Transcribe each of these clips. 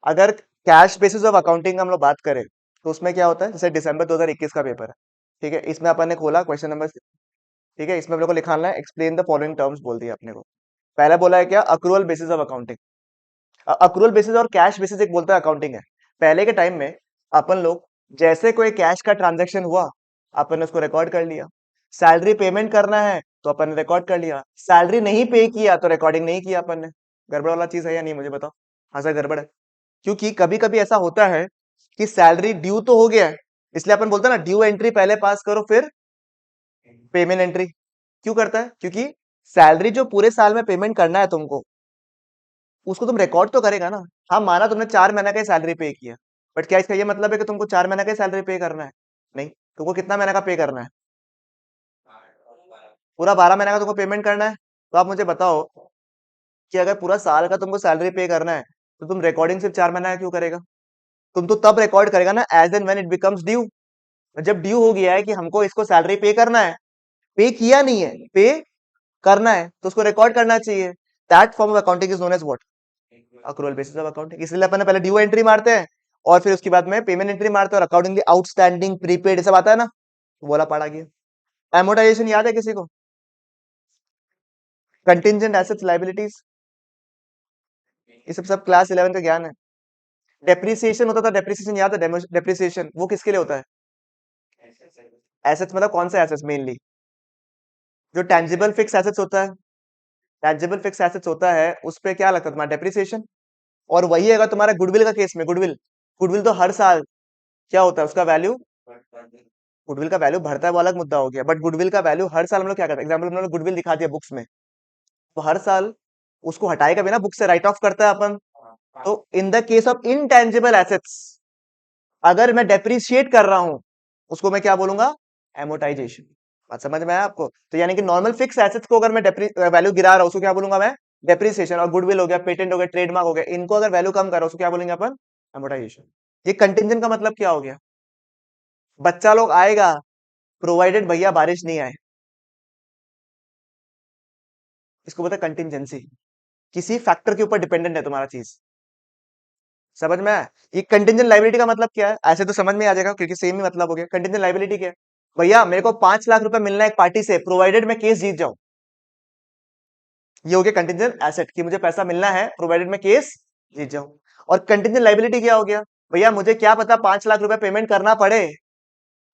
अगर cash basis of accounting हम लोग बात करें तो उसमें क्या होता है, जैसे दिसंबर 2021 का पेपर है, ठीक है, इसमें अपन ने खोला क्वेश्चन नंबर, ठीक है, इसमें हम लोग को लिखाना है एक्सप्लेन द फॉलोइंग टर्म्स बोल दिया अपने को। पहला बोला है क्या, accrual basis of accounting. Accrual basis और कैश बेसिस एक बोलता है अकाउंटिंग है। पहले के टाइम में अपन लोग जैसे कोई कैश का ट्रांजैक्शन हुआ अपन ने उसको रिकॉर्ड कर लिया, सैलरी पेमेंट करना है तो अपन ने रिकॉर्ड कर लिया, सैलरी नहीं पे किया तो रिकॉर्डिंग नहीं किया अपन ने। गड़बड़ वाला चीज है या नहीं मुझे बताओ। हाँ सर गड़बड़ है, क्योंकि कभी कभी ऐसा होता है कि सैलरी ड्यू तो हो गया है, इसलिए अपन बोलते हैं ना ड्यू एंट्री पहले पास करो फिर पेमेंट एंट्री। क्यों करता है, क्योंकि सैलरी जो पूरे साल में पेमेंट करना है तुमको, उसको तुम रिकॉर्ड तो करेगा ना। हाँ माना तुमने 4 महीने का सैलरी पे किया, बट क्या इसका ये मतलब है कि तुमको 4 महीने का सैलरी पे करना है? नहीं, तुमको कितना महीने का पे करना है? पूरा 12 महीने का तुमको पेमेंट करना है। तो आप मुझे बताओ कि अगर पूरा साल का तुमको सैलरी पे करना है तो तुम रिकॉर्डिंग सिर्फ 4 महीने का क्यों करेगा? तुम तो तब रिकॉर्ड करेगा ना as and when it becomes due. जब ड्यू हो गया है कि हमको इसको सैलरी पे करना है, पे किया नहीं है, पे करना है, तो उसको रिकॉर्ड करना चाहिए। That form of accounting is known as what, accrual basis of accounting. इसलिए अपन ने पहले ड्यू एंट्री मारते हैं और फिर उसके बाद में पेमेंट एंट्री मारते हैं, और अकाउंटिंगली आउटस्टैंडिंग प्रीपेड सब आता है ना, तो बोला पड़ा गया। एमोटाइजेशन याद है किसी को? कंटिंजेंट एसेट्स लाइबिलिटीज, ये सब क्लास 11 का ज्ञान है। डेप्रिसिएशन होता था, डेप्रिसिएशन याद है? डेप्रिसिएशन वो किसके लिए होता है? एसेट्स मतलब कौन सा एसेट्स मेनली? जो टेंजिबल फिक्स एसेट्स होता है, टेंजिबल फिक्स एसेट्स होता है उस पे क्या लगता है तुम्हारा, डेप्रिसिएशन। और वही अगर तुम्हारा गुडविल का केस में, गुडविल, गुडविल तो हर साल क्या होता है उसका वैल्यू, गुडविल का वैल्यू बढ़ता है वो अलग मुद्दा हो गया, बट गुडविल का वैल्यू हर साल हम लोग क्या करते हैं, एग्जाम्पल हम लोग गुडविल दिखा दिया बुक्स में, तो हर साल उसको हटाएगा भी ना बुक से, राइट ऑफ करता है अपन। तो in the case of intangible assets अगर मैं डेप्रिशिएट कर रहा हूं उसको मैं क्या बोलूंगा, एमोटाइजेशन। बात समझ में आया आपको? तो यानी कि नॉर्मल फिक्स एसेट्स को अगर मैं वैल्यू गिरा रहा हूं उसको क्या बोलूंगा मैं, डेप्रिसिएशन। और गुडविल हो गया, पेटेंट हो गया, ट्रेडमार्क हो गया, इनको अगर वैल्यू कम कर रहा हूं उसको क्या बोलेंगे अपन, एमोटाइजेशन। ये कंटिंजेंट का मतलब क्या हो गया, बच्चा लोग आएगा प्रोवाइडेड भैया बारिश नहीं आए, इसको बोलते हैं कंटिंजेंसी। किसी फैक्टर के ऊपर डिपेंडेंट है तुम्हारा चीज। समझ में आया? ये कंटिंजेंट लाइबिलिटी का मतलब क्या है, ऐसे तो समझ में आ जाएगा क्योंकि सेम ही मतलब हो गया। कंटिंजेंट लाइबिलिटी क्या है, भैया मेरे को 5 लाख रुपए मिलना है एक पार्टी से प्रोवाइडेड मैं केस जीत जाऊं। ये हो गया कंटिंजेंट एसेट कि मुझे पैसा मिलना है प्रोवाइडेड मैं केस जीत जाऊं। और कंटिंजेंट लाइबिलिटी क्या हो गया, भैया मुझे क्या पता 5 लाख रुपए पेमेंट करना पड़े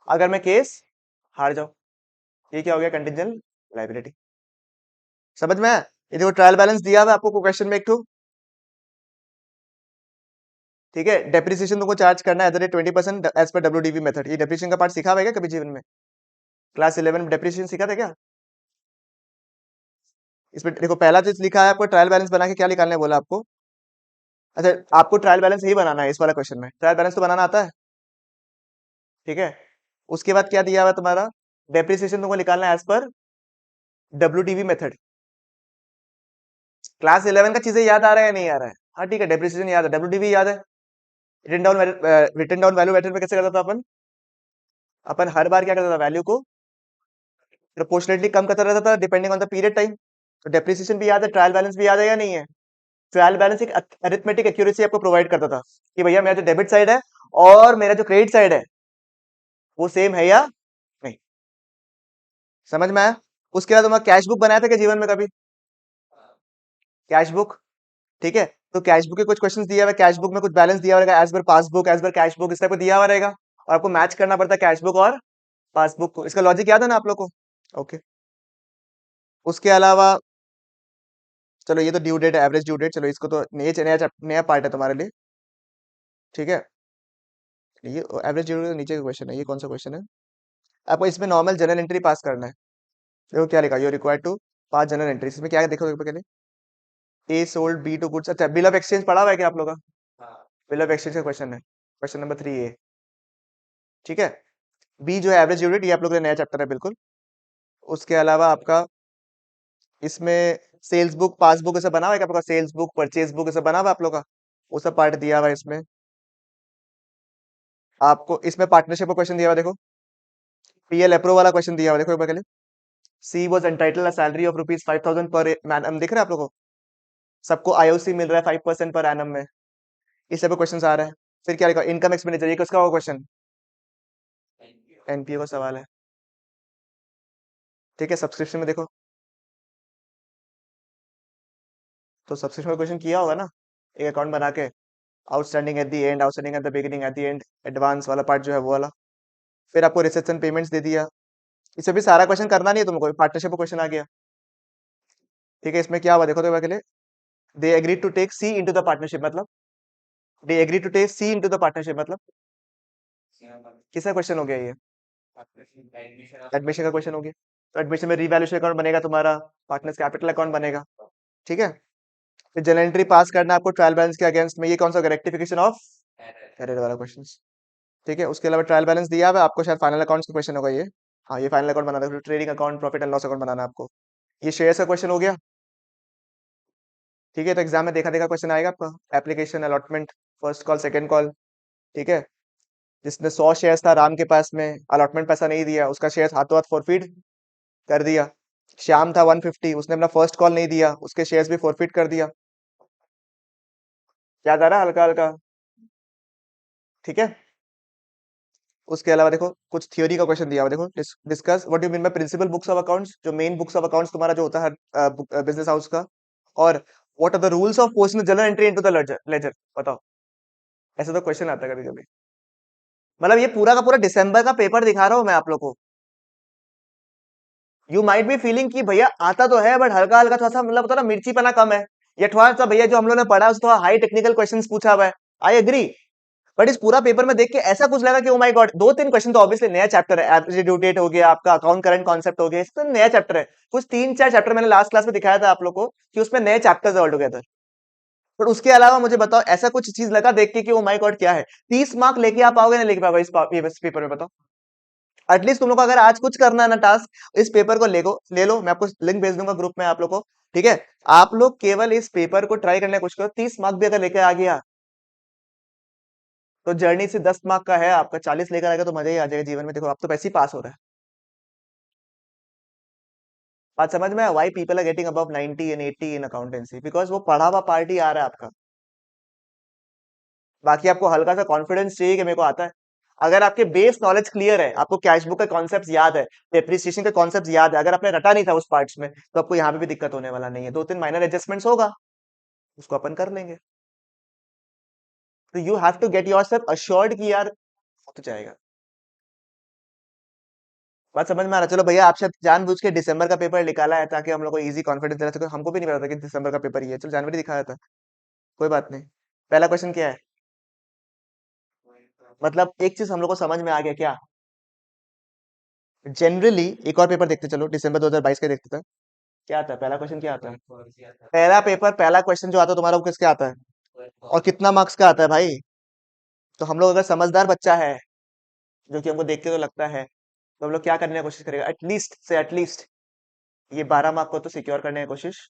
अगर मैं केस हार जाऊं। ये क्या हो गया, कंटिंजेंट लाइबिलिटी। समझ में आया? ये देखो ट्रायल बैलेंस दिया हुआ है आपको क्वेश्चन में एक तो, ठीक है, डेप्रिसिएशन तुमको चार्ज करना है 20% एज पर डब्ल्यूडीवी मेथड। ये डेप्रिसिएशन का पार्ट सीखा हुआ है क्या कभी जीवन में? क्लास 11 में डेप्रिसिएशन सीखा था क्या? इसमें देखो पहला चीज लिखा है आपको ट्रायल बैलेंस बना के क्या निकालने बोला आपको। अच्छा, आपको ट्रायल बैलेंस ही बनाना है इस वाला क्वेश्चन में, ट्रायल बैलेंस तो बनाना आता है, ठीक है। उसके बाद क्या दिया हुआ है तुम्हारा, डेप्रिसिएशन तुमको निकालना है as per WDV method. Class 11 का चीजें याद आ रहा है नहीं आ रहा है? हाँ ठीक है, डेप्रिसिएशन याद है, डब्ल्यूडीवी याद है। रिटर्न डाउन वैल्यू मेथड में कैसे करता था अपन, अपन हर बार क्या करता था, वैल्यू को प्रोपोर्शनेटली कम करता रहता था depending on the period time. तो डेप्रिसिएशन भी याद है, ट्रायल बैलेंस भी याद है या नहीं है? ट्रायल बैलेंस एक अरिथमेटिक एक्यूरेसी आपको प्रोवाइड करता था कि भैया मेरा जो डेबिट साइड है और मेरा जो क्रेडिट साइड है वो सेम है या नहीं। समझ में आया? उसके बाद हमारा कैश बुक बनाया था क्या जीवन में कभी, कैश बुक, ठीक है। तो कैश बुक के कुछ क्वेश्चंस दिया हुआ है, कैश बुक में कुछ बैलेंस दिया हुआ रहेगा as per passbook, as per cash book, इस टाइप का दिया हुआ रहेगा, और आपको मैच करना पड़ता है कैश बुक और पासबुक को। इसका लॉजिक याद है ना आप लोग को? ओके। उसके अलावा चलो ये तो due date, average due date, चलो इसको तो नया नया नया पार्ट है तुम्हारे लिए, ठीक है। ये एवरेज ड्यू डेट नीचे का क्वेश्चन है, ये कौन सा क्वेश्चन है? आपको इसमें नॉर्मल जनरल एंट्री पास करना है। देखो क्या लिखा, you required to pass journal entry. इसमें क्या है देखो पहले, A sold B to goods. अच्छा बिल ऑफ एक्सचेंज पढ़ा हुआ है क्या आप लोग का? बिल ऑफ एक्सचेंज का क्वेश्चन है, क्वेश्चन नंबर 3 ए, ठीक है। बी जो है एवरेज यूनिट, ये आप लोग का नया चैप्टर है बिल्कुल। उसके अलावा आपका इसमें सेल्स बुक, पासबुक ऐसा बना हुआ है क्या आपका, सेल्स बुक, परचेज बुक ऐसा बना हुआ है आप लोग का, वो सब पार्ट दिया हुआ है इसमें। आपको इसमें पार्टनरशिप का क्वेश्चन दिया हुआ है, देखो पीएल अप्रूव वाला क्वेश्चन दिया हुआ है, देखो एक बार के लिए। She was entitle a salary of ₹5,000 per मैनम, दिख रहा है आप लोगों को? सबको आईओसी मिल रहा है 5% पर एनम में। इस टाइप का क्वेश्चन आ रहा है। फिर क्या लिखा, इनकम एक्सपेंडिचर, ये किसका होगा क्वेश्चन, एनपीओ का सवाल है। ठीक है, सब्सक्रिप्शन में देखो, तो सब्सक्रिप्शन में क्वेश्चन किया होगा ना, एक अकाउंट बना के, outstanding at the end, outstanding at the beginning, at the end, advance वाला पार्ट जो है वो वाला। फिर आपको रिसेप्शन पेमेंट्स दे दिया। इसे भी सारा क्वेश्चन करना नहीं है तुमको, पार्टनरशिप क्वेश्चन आ गया। ठीक है, इसमें क्या हुआ देखो, तो अगले, they agree to take she into the partnership, मतलब they agree to take she into the partnership, मतलब किसका क्वेश्चन हो गया ये, एडमिशन का क्वेश्चन हो गया। तो एडमिशन में रीवैल्यूएशन अकाउंट बनेगा तुम्हारा, पार्टनर्स कैपिटल अकाउंट बनेगा। ठीक है, फिर जनरल एंट्री पास करना है आपको ट्रायल बैलेंस के अगेंस्ट में, ये कौन सा, रेक्टिफिकेशन ऑफ एरर वाला क्वेश्चन। ठीक है, उसके अलावा ट्रायल बैलेंस दिया हुआ है आपको, शायद फाइनल अकाउंट्स का क्वेश्चन होगा ये। हाँ, ये फाइनल अकाउंट बनाना है, trading account, profit and loss account बनाना है आपको। ये शेयर्स का क्वेश्चन हो गया। ठीक है, तो एग्जाम में देखा देखा क्वेश्चन आएगा आपका, application, allotment, first call, second call. ठीक है, जिसने 100 शेयर्स था राम के पास में, अलॉटमेंट पैसा नहीं दिया, उसका शेयर हाथों हाथ फॉरफिट कर दिया। श्याम था 150, उसने अपना फर्स्ट कॉल नहीं दिया, उसके शेयर्स भी फॉरफिट कर दिया। याद आ रहा है हल्का हल्का। ठीक है, उसके अलावा देखो कुछ थ्योरी का क्वेश्चन दिया हुआ, देखो, discuss what you mean by principal books of accounts, जो मेन बुक्स ऑफ अकाउंट्स तुम्हारा जो होता है बिजनेस हाउस का। और what are the rules of posting journal entry into the ledger ledger, बताओ। ऐसा तो क्वेश्चन आता है कभी कभी। मतलब ये पूरा का पूरा दिसंबर का पेपर दिखा रहा हूँ मैं आप लोग को। यू माइट बी फीलिंग कि भैया आता तो है, बट हल्का हल्का थोड़ा सा, मतलब होता है ना, मिर्ची पना कम है। ये थोड़ा सा भैया जो हम लोग ने पढ़ा है उसको हाई टेक्निकल क्वेश्चंस पूछा हुआ है। आई एग्री, बट इस पूरा पेपर में देख के ऐसा कुछ लगा कि ओ माय गॉड, दो तीन क्वेश्चन तो ऑब्वियसली नया चैप्टर है, एप्टीट्यूड डेट हो गया आपका, अकाउंट करंट कॉन्सेप्ट हो गया, इसमें तो नया चैप्टर है। कुछ तीन चार चैप्टर मैंने लास्ट क्लास में दिखाया था आप लोग को कि उसमें नए चैप्टर्स है ऑल टुगेदर। बट उसके अलावा मुझे बताओ, ऐसा कुछ चीज लगा देख के कि ओ माय गॉड क्या है, 30 मार्क लेके आप आओगे ना, लेके पाओगे इस पेपर में, बताओ। एटलीस्ट तुम लोग को अगर आज कुछ करना है ना टास्क, इस पेपर को ले लो, मैं आपको लिंक भेज दूंगा ग्रुप में आप लोग को। ठीक है, आप लोग केवल इस पेपर को ट्राई करने की कोशिश करो, 30 मार्क भी अगर लेकर आ गया तो जर्नी से 10 मार्क का है आपका, 40 लेकर आएगा तो मजा ही आ जाएगा जीवन में। देखो आप तो पैसे ही पास हो रहा है। बात समझ में, why people are getting above 90 and 80 in accountancy, because वो पढ़ा हुआ पार्टी आ रहा है आपका। बाकी आपको हल्का सा कॉन्फिडेंस चाहिए कि मेरे को आता है। अगर आपके बेस नॉलेज क्लियर है, आपको कैश बुक का कॉन्सेप्ट याद है, डेप्रिसिएशन का कॉन्सेप्ट याद है, अगर आपने रटा नहीं था उस पार्ट्स में, तो आपको यहाँ पे भी दिक्कत होने वाला नहीं है। दो तीन माइनर एडजस्टमेंट्स होगा, उसको अपन कर लेंगे। तो you have to get yourself assured कि यार हो तो जाएगा। बात समझ में आ रहा है? चलो भैया, आप शायद जानबूझ के दिसंबर का पेपर निकाला है ताकि हम लोग को इजी कॉन्फिडेंस देना सके, हमको भी नहीं पता था कि दिसंबर का पेपर ही है, चलो जनवरी दिखाया था, कोई बात नहीं। पहला क्वेश्चन क्या है, मतलब एक चीज हम लोग को समझ में आ गया क्या, जनरली एक और पेपर देखते, चलो दिसंबर 2022 का देखते थे, क्या आता है पहला क्वेश्चन, क्या आता है पहला पेपर, पहला क्वेश्चन जो आता है तुम्हारा वो किसका आता है, और कितना मार्क्स का आता है भाई। तो हम लोग अगर समझदार बच्चा है, जो कि हमको देख के तो लगता है, तो हम लोग क्या करने की कोशिश करेगा, एटलीस्ट से एटलीस्ट ये 12 मार्क को तो सिक्योर करने की कोशिश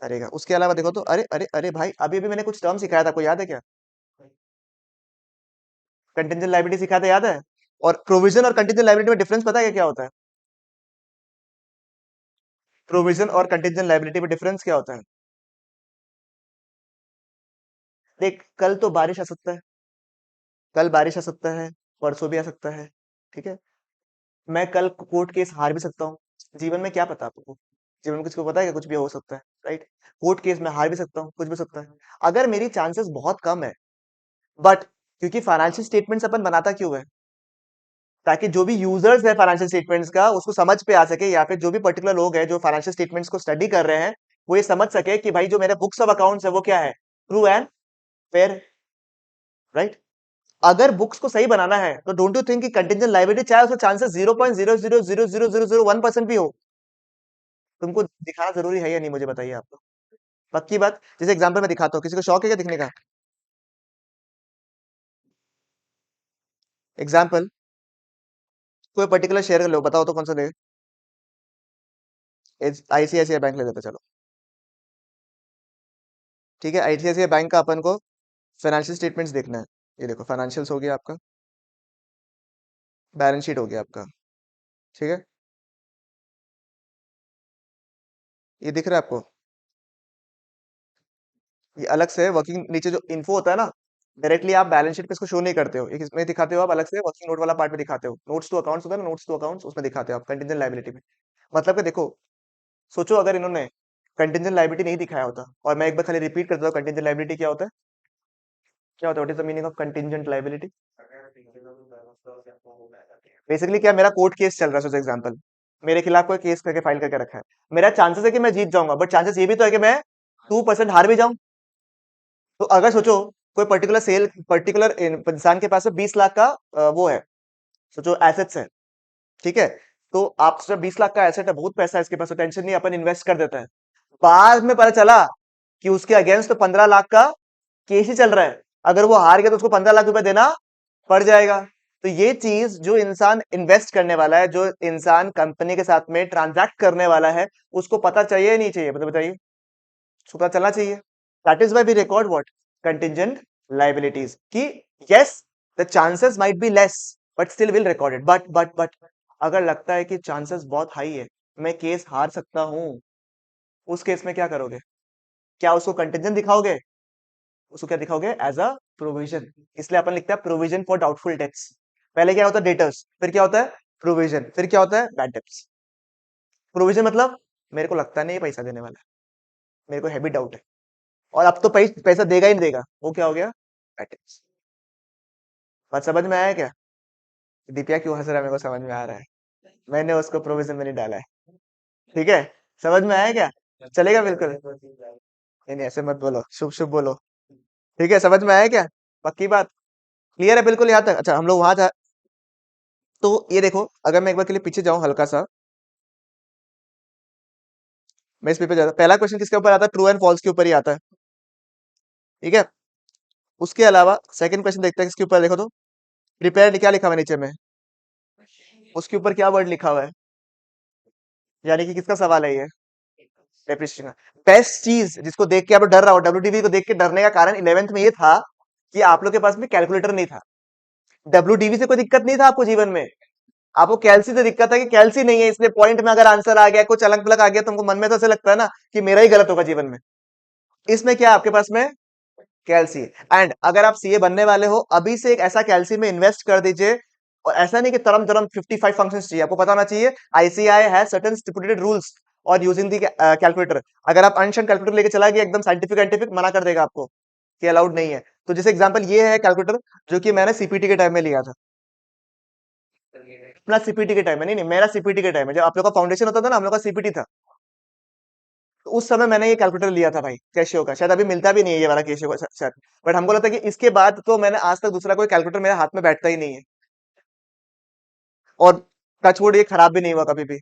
करेगा। उसके अलावा देखो तो, अरे अरे अरे भाई, अभी अभी मैंने कुछ टर्म सिखाया था, कोई याद है क्या, कंटिंजेंट लायबिलिटी सिखाया था, याद है। और प्रोविजन और कंटिंजेंट लायबिलिटी में डिफरेंस पता है क्या होता है, प्रोविजन और कंटिंजेंट लायबिलिटी में डिफरेंस क्या होता है। देख, कल तो बारिश आ सकता है, कल बारिश आ सकता है, परसों भी आ सकता है। ठीक है, मैं कल कोर्ट केस हार भी सकता हूँ। जीवन में क्या पता आपको, जीवन में किसी को पता है कि कुछ भी हो सकता है, राइट। कोर्ट केस में हार भी सकता हूँ, कुछ भी हो सकता है। अगर मेरी चांसेस बहुत कम है, बट क्योंकि फाइनेंशियल स्टेटमेंट्स अपन बनाता क्यों है, ताकि जो भी यूजर्स है फाइनेंशियल स्टेटमेंट्स का उसको समझ पे आ सके, या फिर जो भी पर्टिकुलर लोग हैं जो फाइनेंशियल स्टेटमेंट्स को स्टडी कर रहे हैं, वो ये समझ सके कि भाई जो मेरे बुक्स ऑफ अकाउंट्स है वो क्या है, ट्रू एंड फेयर, राइट। अगर बुक्स को सही बनाना है तो डोंट यू थिंक कि कंटिंजेंट लायबिलिटी चाहे उसका चांसेस 0.0000001% भी हो, तुमको दिखाना जरूरी है या नहीं, मुझे बताइए आप तो। पक्की बात, जैसे एग्जांपल में दिखाता हूँ, किसी को शौक है क्या दिखने का, एग्जांपल, कोई पर्टिकुलर शेयर लो, बताओ तो कौन सा ले, आईसीआईसीआई बैंक ले लेते हैं, चलो। ठीक है, आईसीआईसीआई बैंक का अपन को फाइनेंशियल स्टेटमेंट्स देखना है। ये देखो, फाइनेंशियल्स हो गया आपका, बैलेंस शीट हो गया आपका। ठीक है, ये दिख रहा है आपको, ये अलग से वर्किंग, नीचे जो इन्फो होता है ना, डायरेक्टली आप बैलेंस शीट पे इसको शो नहीं करते हो, एक इसमें दिखाते हो आप अलग से, वर्किंग नोट वाला पार्ट में दिखाते हो, नोट्स टू अकाउंट्स होता है ना, नोट्स टू अकाउंट्स उसमें दिखाते हो आप कंटिजेंट लायबिलिटी में। मतलब कि देखो, सोचो अगर इन्होंने कंटिजेंट लायबिलिटी नहीं दिखाया होता, और मैं एक बार खाली रिपीट करता हूँ कंटिजेंट लायबिलिटी क्या होता है, क्या होता है, what is the meaning of contingent liability. Basically क्या, मेरा कोर्ट केस चल रहा है, सोचो एग्जांपल, मेरे खिलाफ कोई केस करके फाइल करके रखा है, मेरा चांसेस है कि मैं जीत जाऊंगा, बट चांसेस ये भी तो है कि मैं 2% हार भी जाऊं। तो अगर सोचो कोई पर्टिकुलर इंसान के पास 20 लाख का वो है, सोचो एसेट्स है, ठीक है, तो आप सोचो 20 लाख का एसेट है, बहुत पैसा है इसके पास, तो टेंशन नहीं, अपन इन्वेस्ट कर देता है। बाद में पता चला कि उसके अगेंस्ट तो 15 लाख का केस ही चल रहा है, अगर वो हार गया तो उसको 15 लाख रुपए देना पड़ जाएगा। तो ये चीज जो इंसान इन्वेस्ट करने वाला है, जो इंसान कंपनी के साथ में ट्रांजैक्ट करने वाला है, उसको पता चाहिए या नहीं चाहिए, बताइए, उसको पता चलना चाहिए। That is why we record what, contingent liabilities, कि yes the chances might be less but still will record it, but अगर लगता है कि चांसेस बहुत हाई है, मैं केस हार सकता हूं, उस केस में क्या करोगे, क्या उसको कंटिंजेंट दिखाओगे, उसको क्या दिखाओगे, एज अ प्रोविजन। इसलिए अपन लिखते हैं प्रोविजन फॉर डाउटफुल डेट्स। पहले क्या होता है, डेटर्स, फिर क्या होता है प्रोविजन, फिर क्या होता है बैड डेट्स। प्रोविजन मतलब मेरे को लगता नहीं है पैसा देने वाला है, मेरे को हैवी डाउट है, और अब तो पैसा देगा ही नहीं देगा, वो क्या हो गया, बैड डेट्स। बात समझ में आया क्या, दीपिया क्यों हंस रहा है, मेरे को समझ में आ रहा है, मैंने उसको प्रोविजन में नहीं डाला है, ठीक है, समझ में आया क्या, चलेगा बिल्कुल, नहीं नहीं ऐसे मत बोलो, शुभ शुभ बोलो, ठीक है, समझ में आया क्या, पक्की बात, क्लियर है बिल्कुल यहाँ तक, अच्छा हम लोग वहां था। तो ये देखो, अगर मैं एक बार के लिए पीछे जाऊं हल्का सा, मैं इस पेपर जाता, पहला क्वेश्चन किसके ऊपर आता है, ट्रू एंड फॉल्स के ऊपर ही आता है, ठीक है। उसके अलावा सेकंड क्वेश्चन देखते हैं किसके ऊपर, देखो तो, प्रिपेयर क्या लिखा हुआ है नीचे में, उसके ऊपर क्या वर्ड लिखा हुआ है, यानी कि किसका सवाल है ये, डेप्रिसिएशन का। बेस्ट चीज जिसको देख के आप लोग डर रहा हो, डब्ल्यूडीबी को देख के डरने का कारण 11th में ये था कि आप लोग के पास में कैलकुलेटर नहीं था। डब्ल्यूडीबी से कोई दिक्कत नहीं था आपको जीवन में, आपको कैलसी से दिक्कत है कि कैलसी नहीं है, इसलिए पॉइंट में अगर आंसर आ गया, कुछ अलग पलग आ गया, तुमको मन में तो ऐसे लगता है ना कि मेरा ही गलत होगा जीवन में। इसमें क्या आपके पास में कैलसी, एंड अगर आप सीए बनने वाले हो, अभी से एक ऐसा कैलसी में इन्वेस्ट कर दीजिए। और ऐसा नहीं कि तरम तरम 55 फंक्शंस चाहिए, आपको पता होना चाहिए ICI has certain stipulated rules और यूजिंग द कैलकुलेटर। अगर आप अनशन कैलकुलेटर लेके चला गया एकदम साइंटिफिक साइंटिफिक, मना कर देगा आपको कि अलाउड नहीं है। तो जैसे एग्जांपल ये है कैलकुलेटर, जो कि मैंने सीपीटी के टाइम में लिया था, अपना सीपीटी के टाइम में, नहीं नहीं मेरा सीपीटी के टाइम में, जब आप लोग का फाउंडेशन होता था ना, हम लोग का सीपीटी था, तो उस समय मैंने ये कैलकुलेटर लिया था भाई, कैशियो का, शायद अभी मिलता भी नहीं है ये वाला कैशियो का शायद, बट हमको लगता है कि इसके बाद तो मैंने आज तक दूसरा कोई कैलकुलेटर मेरे हाथ में बैठता ही नहीं है, और टचवुड ये खराब भी नहीं हुआ कभी भी।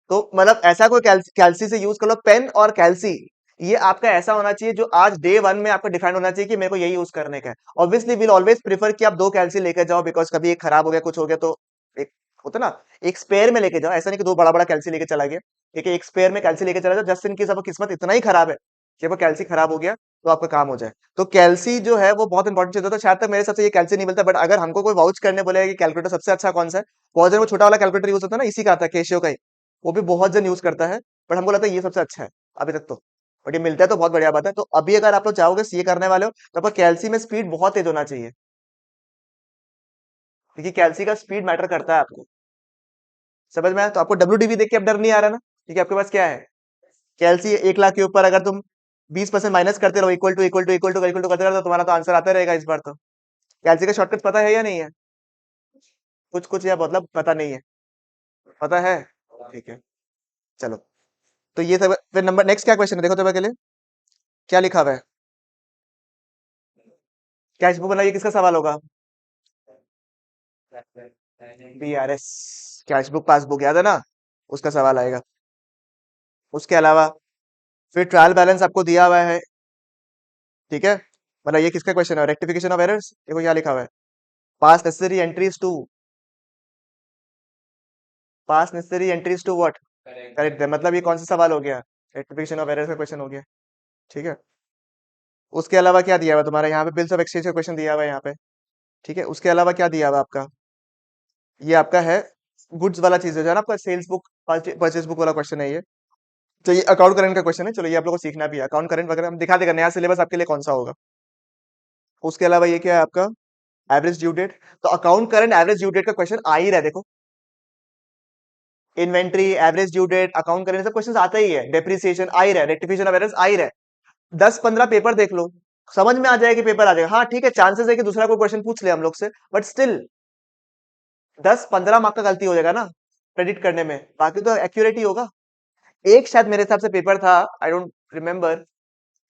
तो मतलब ऐसा कोई कैल्सी से यूज कर लो, पेन और कैल्सी, ये आपका ऐसा होना चाहिए जो आज डे वन में आपका डिफाइन होना चाहिए कि मेरे को यही यूज करने का है। ऑब्वियसली विल ऑलवेज प्रेफर कि आप 2 कैल्सी लेकर जाओ, बिकॉज कभी एक खराब हो गया, कुछ हो गया, तो एक होता ना, एक स्पेयर में लेके जाओ, ऐसा नहीं कि 2 बड़ा बड़ा कैल्सी लेके चला गया, ठीक है, एक स्पेयर में कैल्सी लेके चला जाओ, जस्ट इन केस आपकी किस्मत इतना ही खराब है कि वो कैल्सी खराब हो गया, तो आपका काम हो जाए। तो कैल्सी जो है वो बहुत इंपॉर्टेंट चीज होता है, शायद तक मेरे सबसे ये कैल्सी नहीं मिलता, बट अगर हमको कोई वाउच करने बोलेगा कि कैलकुलेटर सबसे अच्छा कौन सा है, बहुत जन वो छोटा वाला कैलकुलेटर यूज होता है ना, इसी का आता है, केशियो का ही, वो भी बहुत जन यूज करता है, बट हमको लगता है ये सबसे अच्छा है अभी तक तो, बट ये मिलता है तो बहुत बढ़िया बात है। तो अभी अगर आप लोग चाहोगे सीए करने वाले हो, तो आपको कैल्सी में स्पीड बहुत तेज होना चाहिए, क्योंकि कैल्सी का स्पीड मैटर करता है आपको, समझ में आया। तो आपको डब्ल्यूडीबी देख के अब डर नहीं आ रहा ना, क्योंकि आपके पास क्या है, कैल्सी 1 लाख के ऊपर अगर तुम 20% माइनस करते रहो, equal to equal to equal to equal to करते रहो, तो तुम्हारा तो आंसर आता रहेगा इस बार तो। कैल्सी का शॉर्टकट पता है या नहीं है, कुछ कुछ या मतलब पता नहीं है, पता है, ठीक है, चलो। तो ये सब, फिर नंबर नेक्स्ट क्या क्वेश्चन है, देखो तो के लिए क्या लिखा हुआ है, कैश बुक बनाइए, किसका सवाल होगा, बीआरएस, कैश बुक पासबुक याद है ना, उसका सवाल आएगा। उसके अलावा फिर ट्रायल बैलेंस आपको दिया हुआ है, ठीक है, मतलब ये किसका क्वेश्चन है, रेक्टिफिकेशन ऑफ एरर्स, देखो क्या लिखा हुआ है, pass necessary entries to, pass necessary entries to what, correct है, मतलब ये कौन सा सवाल हो गया, रेक्टिफिकेशन ऑफ एरर्स का क्वेश्चन हो गया, ठीक है। उसके अलावा क्या दिया हुआ तुम्हारा यहाँ पे, बिल्स ऑफ एक्सचेंज का क्वेश्चन दिया हुआ है यहाँ पे, ठीक है। उसके अलावा क्या दिया हुआ आपका, ये आपका है गुड्स वाला चीज है जो है ना आपका, सेल्स बुक, परचेज बुक वाला क्वेश्चन है ये। तो ये अकाउंट करंट का क्वेश्चन है, चलो ये आप लोगों को सीखना भी है, अकाउंट करंट वगैरह हम दिखा देगा, नया सिलेबस आपके लिए कौन सा होगा। उसके अलावा ये क्या है आपका, एवरेज ड्यू डेट। तो account current average due date का क्वेश्चन आ ही रहा है, देखो inventory average due date account current सब क्वेश्चन आता ही है, डेप्रिसिएशन आ ही रहा है, रेक्टिफिकेशन ऑफ एरर्स आ ही रहा है। 10-15 पेपर देख लो, समझ में आ जाएगा कि पेपर आ जाएगा। हाँ ठीक है, चांसेस है कि दूसरा कोई क्वेश्चन पूछ ले हम लोग से, बट स्टिल 10-15 मार्क का गलती हो जाएगा ना प्रेडिक्ट करने में, बाकी तो एक्यूरेट ही होगा। एक शायद मेरे हिसाब से पेपर था, आई डोंट रिमेम्बर,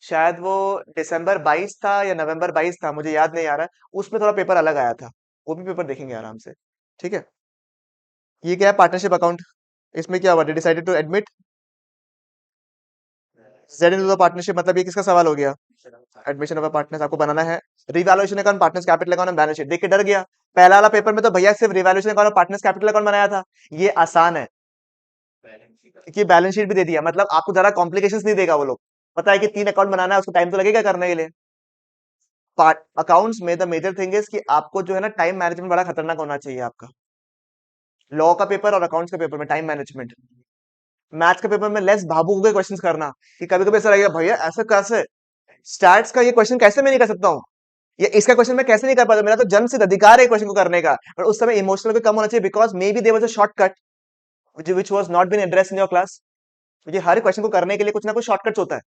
शायद वो दिसंबर 22 था या नवंबर 22 था, मुझे याद नहीं आ रहा है, उसमें थोड़ा पेपर अलग आया था, वो भी पेपर देखेंगे आराम से। ठीक है, ये क्या है, पार्टनरशिप अकाउंट। इसमें क्या हुआ, decided to admit Z into the partnership, मतलब ये किसका सवाल हो गया, एडमिशन ऑफ पार्टनर्स आपको बनाना है। Revaluation account, partners capital account, balance sheet देख के डर गया। पहला वाला पेपर में तो भैया सिर्फ रिवैल्यूएशन अकाउंट और पार्टनर्स कैपिटल अकाउंट बनाया था, ये आसान है कि बैलेंस शीट भी दे दिया, मतलब आपको ज्यादा कॉम्प्लिकेशंस नहीं देगा वो लोग। पता है कि 3 अकाउंट बनाना है, उसको टाइम तो लगेगा करने के लिए। पार्ट अकाउंट्स में द मेजर थिंग इज कि आपको जो है ना टाइम मैनेजमेंट बड़ा खतरनाक होना चाहिए आपका। लॉ का पेपर और अकाउंट्स के पेपर में टाइम मैनेजमेंट, मैथ्स के पेपर में लेस भावुक के क्वेश्चंस करना, कि कभी कभी ऐसा लगेगा भैया ऐसा कैसे, स्टैट्स का ये क्वेश्चन कैसे मैं नहीं कर सकता हूँ, ये इसका क्वेश्चन मैं कैसे नहीं कर पाता, मेरा तो जन्म सिद्ध अधिकार है क्वेश्चन को करने का। पर उस समय इमोशनल भी कम होना चाहिए, because may be there was a shortcut which was not been addressed in your class. क्योंकि हर क्वेश्चन को करने के लिए कुछ ना कुछ शॉर्टकट्स होता है,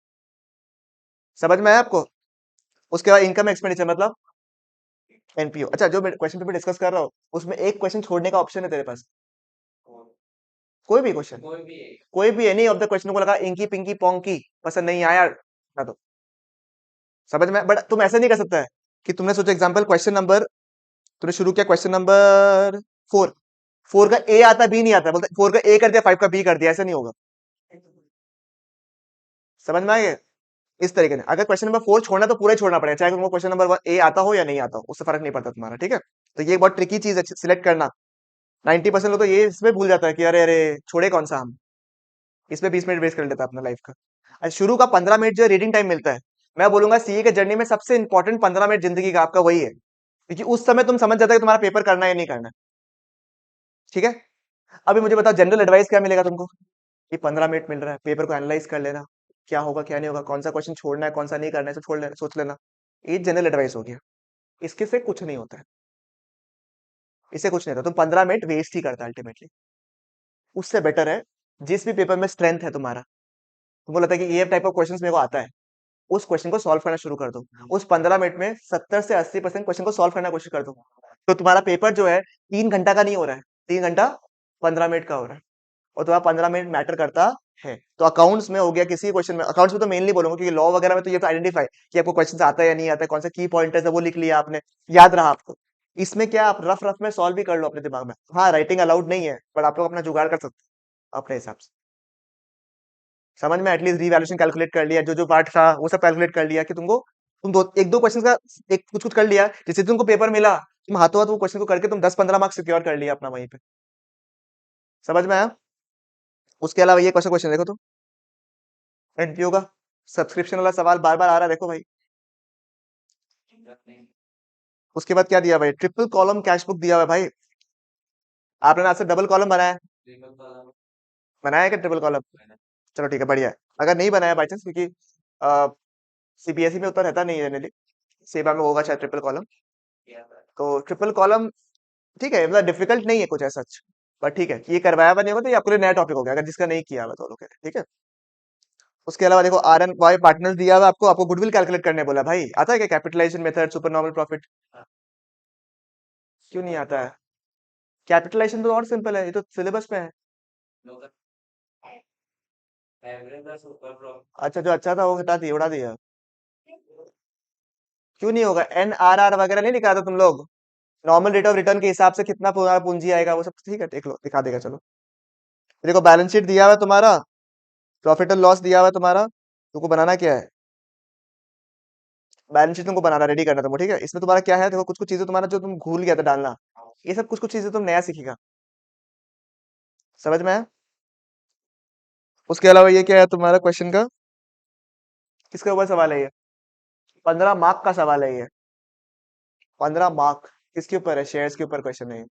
समझ में आया आपको। उसके बाद इनकम एक्सपेंडिचर मतलब एनपीओ। अच्छा, जो क्वेश्चन पेपर डिस्कस कर रहा हूँ उसमें एक क्वेश्चन छोड़ने का ऑप्शन है तेरे पास, कोई भी क्वेश्चन, कोई भी एनी ऑफ द क्वेश्चन को लगा इंकी पिंकी पोंकी पसंद नहीं आया ना, तो समझ में। बट तुम ऐसे नहीं कर सकता है कि तुमने सोचा एग्जांपल क्वेश्चन नंबर, तूने शुरू किया क्वेश्चन नंबर 4, 4 का ए आता बी नहीं आता, बोलते 4 का ए कर दिया 5 का बी कर दिया, ऐसा नहीं होगा। समझ में आए, इस तरीके से अगर क्वेश्चन नंबर 4 छोड़ना तो पूरा ही छोड़ना पड़ेगा, चाहे तुमको क्वेश्चन नंबर ए आता हो या नहीं आता हो, उससे फर्क नहीं पड़ता तुम्हारा। ठीक है, तो ये बहुत ट्रिकी चीज है सिलेक्ट करना। 90% लोग तो ये इसमें भूल जाता है कि अरे अरे छोड़े कौन सा हम, इसमें 20 मिनट वेस्ट कर लेता है अपना लाइफ का। अच्छा, शुरू का 15 मिनट जो रीडिंग टाइम मिलता है, मैं बोलूंगा सीए के जर्नी में सबसे इंपॉर्टेंट 15 मिनट जिंदगी का आपका वही है, क्योंकि उस समय तुम समझ जाता है कि तुम्हारा पेपर करना है या नहीं करना। ठीक है, अभी मुझे बताओ जनरल एडवाइस क्या मिलेगा तुमको, ये 15 मिनट मिल रहा है, पेपर को एनालाइज कर लेना, क्या होगा क्या नहीं होगा, कौन सा क्वेश्चन छोड़ना है कौन सा नहीं करना है, सब छोड़ लेना, सोच लेना। ये जनरल एडवाइस हो गया, इसके से कुछ नहीं होता है, इससे कुछ नहीं होता, तुम 15 मिनट वेस्ट ही करता अल्टीमेटली। उससे बेटर है जिस भी पेपर में स्ट्रेंथ है तुम्हारा, तुमको लगता है कि ये टाइप ऑफ क्वेश्चन मेरे को आता है, उस क्वेश्चन को सॉल्व करना शुरू कर दो। उस 15 मिनट में 70 से 80% क्वेश्चन को सॉल्व करने की कोशिश कर दो, तो तुम्हारा पेपर जो है 3 घंटा का नहीं हो रहा है, 3 घंटा 15 मिनट का हो रहा है, और तुम्हारा 15 मिनट मैटर करता है। तो अकाउंट्स में हो गया, किसी क्वेश्चन में, अकाउंट्स में तो मेनली बोलूंगा, क्योंकि लॉ वगैरह में तो ये तो आइडेंटिफाई कि आपको क्वेश्चन आता है या नहीं आता है, कौन सा की पॉइंटर्स है वो लिख लिया आपने, याद रहा आपको। इसमें क्या आप रफ रफ में सॉल्व भी कर लो अपने दिमाग में, हाँ राइटिंग अलाउड नहीं है, पर आप लोग अपना जुगाड़ कर सकते हो अपने हिसाब से। समझ में, एटलीस्ट रिवैल्यूएशन कैलकुलेट कर लिया, जो जो पार्ट था वो सब कैलकुलेट कर लिया, कि तुमको तुम दो एक दो क्वेश्चन का एक कुछ कुछ कर लिया, जिससे तुमको पेपर मिला तुम हाथों हाथ वो क्वेश्चन को करके तुम 10-15 मार्क्स सिक्योर कर लिया अपना वहीं पे। समझ में आया। उसके अलावा ये क्वेश्चन क्वेश्चन देखो तो, एनपीओ का सब्सक्रिप्शन वाला सवाल बार बार आ रहा है, देखो भाई। उसके बाद क्या दिया भाई, ट्रिपल कॉलम कैश बुक दिया हुआ है भाई। आपने ना सिर्फ डबल कॉलम बनाया है, बनाया है क्या ट्रिपल कॉलम, चलो ठीक है बढ़िया है। अगर नहीं बनाया बाई चांस, क्योंकि सीबीएसई में उतना रहता नहीं है जनरली, सेवा में होगा शायद ट्रिपल कॉलम, तो ट्रिपल कॉलम ठीक है, मतलब डिफिकल्ट नहीं है कुछ ऐसा। बट ठीक है, ये करवाया हुआ नहीं होगा तो ये आपके लिए नया टॉपिक हो गया, अगर जिसका नहीं किया हुआ तो लोग, ठीक है। उसके अलावा देखो आर एन वाई पार्टनर्स दिया हुआ है आपको, आपको गुडविल कैलकुलेट करने बोला भाई, आता है क्या capitalisation method, super normal profit, क्यों नहीं आता है। कैपिटलाइजेशन तो और सिंपल है, ये तो सिलेबस में है। अच्छा, जो अच्छा था वो हटा दिया, उड़ा दिया, क्यों नहीं होगा, एनआरआर वगैरह नहीं दिखाते तुम लोग, नॉर्मल रेट ऑफ रिटर्न के हिसाब से कितना पूंजी आएगा वो सब, ठीक है देख लो, दिखा देगा चलो। देखो बैलेंस शीट दिया हुआ है तुम्हारा, प्रॉफिट एंड लॉस दिया हुआ है तुम्हारा, तुमको बनाना क्या है, बैलेंस शीट तुमको बनाना रेडी करना तुमको, ठीक है। इसमें तुम्हारा क्या है, देखो कुछ कुछ चीजें तुम्हारा जो तुम भूल गया था डालना, ये सब कुछ कुछ चीजें तुम नया सीखेगा, समझ में आया। उसके अलावा ये क्या है तुम्हारा क्वेश्चन का, किसके ऊपर सवाल है ये, 15 मार्क का सवाल है ये, 15 मार्क, किसके ऊपर है, शेयर्स के ऊपर क्वेश्चन है ये।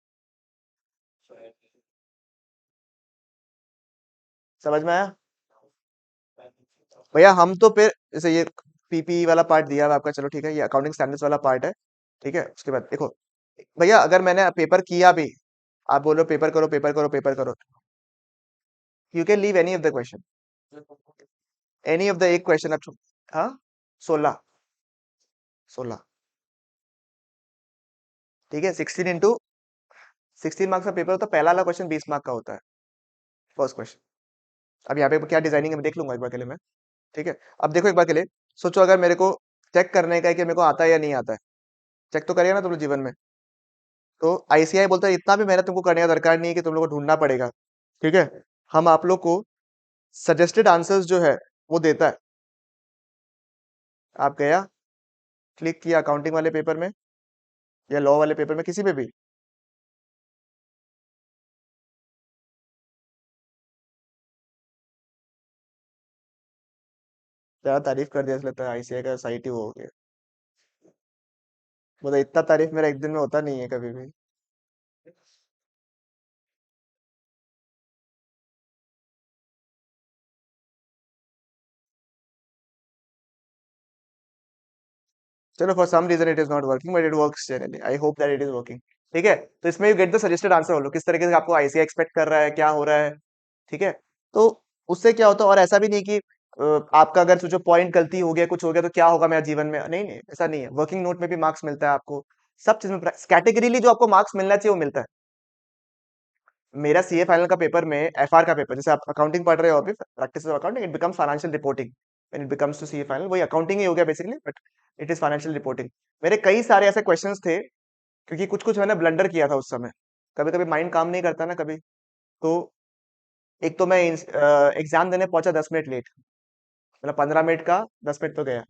समझ में आया भैया, हम तो फिर जैसे ये पीपी वाला पार्ट दिया हुआ है आपका, चलो ठीक है, ये अकाउंटिंग स्टैंडर्ड्स वाला पार्ट है। ठीक है, उसके बाद देखो भैया, अगर मैंने पेपर किया भी, आप बोलो पेपर करो पेपर करो पेपर करो, you can leave any of the question, any of the एक क्वेश्चन आप हाँ, 16, 16, ठीक है, 16 मार्क्स का पेपर होता है, पहला वाला क्वेश्चन 20 मार्क का होता है, फर्स्ट क्वेश्चन। अब यहाँ पे क्या डिजाइनिंग है मैं देख लूंगा एक बार के लिए मैं। ठीक है, अब देखो एक बार के लिए सोचो, अगर मेरे को चेक करने का है कि मेरे को आता है या नहीं आता है, चेक तो करिएगा ना तुम लोग जीवन में। तो आईसीआई बोलता है इतना भी मेहनत तुमको करने का दरकार नहीं है कि तुम लोग को ढूंढना पड़ेगा। ठीक है, हम आप लोग को सजेस्टेड आंसर्स जो है वो देता है। आप गया, क्लिक किया अकाउंटिंग वाले पेपर में या लॉ वाले पेपर में, किसी पे भी, ज्यादा तारीफ कर दिया, इसलिए लगता है आईसीआई का साइट ही वो हो गया। मतलब इतना तारीफ मेरा एक दिन में होता नहीं है कभी भी। चलो, for some reason it is not working but it works generally, I hope that it is working. ठीक है, तो इसमें you get the suggested answer, बोलो किस तरीके से आपको आईसीआई एक्सपेक्ट कर रहा है, क्या हो रहा है। ठीक है, तो उससे क्या होता है, और ऐसा भी नहीं कि आपका अगर सोचो पॉइंट गलती हो गया, कुछ हो गया तो क्या होगा मेरा जीवन में, नहीं नहीं, ऐसा नहीं है, वर्किंग नोट में भी मार्क्स मिलता है आपको, सब चीज में कैटेगरीली जो आपको मार्क्स मिलना चाहिए वो मिलता है। मेरा सीए फाइनल का पेपर में, एफआर का पेपर, जैसे आप अकाउंटिंग पढ़ रहे हो अभी, practice of accounting, it becomes financial reporting, when it becomes to CA final, वही अकाउंटिंग ही हो गया basically, but it is financial reporting. मेरे कई सारे ऐसे क्वेश्चंस थे, क्योंकि कुछ कुछ मैंने ब्लंडर किया था उस समय, कभी कभी माइंड काम नहीं करता ना कभी। तो एक तो मैं एग्जाम देने पहुंचा 10 मिनट लेट, मतलब 15 मिनट का 10 मिनट तो गया,